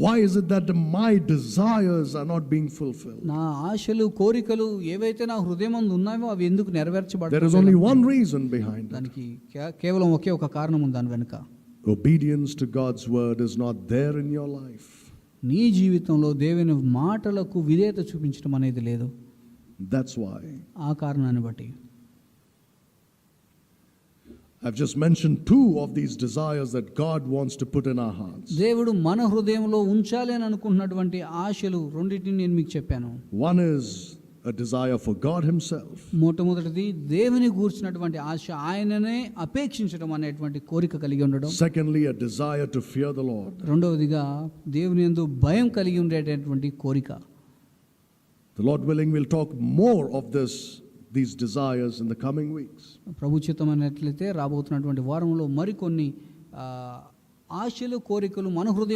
Why is it that my desires are not being fulfilled? నా ఆశలు కోరికలు ఏవైతే నా హృదయమందు ఉన్నాయో అవి ఎందుకు There is నెరవేర్చబడలేదు? only one reason behind it. దానికి కేవలం ఒకే ఒక కారణం ఉంది దాని వెనుక. Obedience to God's word is not there in your life. నీ జీవితంలో దేవుని మాటలకు విధేయత చూపించడం అనేది లేదు. That's why ఆ కారణాన్ని బట్టి I've just mentioned two of these desires that God wants to put in our hearts. దేవుడు మన హృదయంలో ఉంచాలి అని అనుకుంటున్నటువంటి ఆశలు రెండింటిని నేను మీకు చెప్పాను. One is a desire for God himself. మొట్టమొదటిది దేవుని గూర్చినటువంటి ఆశ, ఆయననే అపేక్షించడం అనేటువంటి కోరిక కలిగి ఉండడం. Secondly, a desire to fear the Lord. రెండవదిగా దేవుని యందు భయం కలిగి ఉండేటటువంటి కోరిక. The Lord willing, we'll talk more of these desires in the coming weeks. ప్రభు చిత్తమైనట్లయితే రాబోతున్నటువంటి వారంలో మరికొన్ని ఆశలు కోరికలు మన హృదయం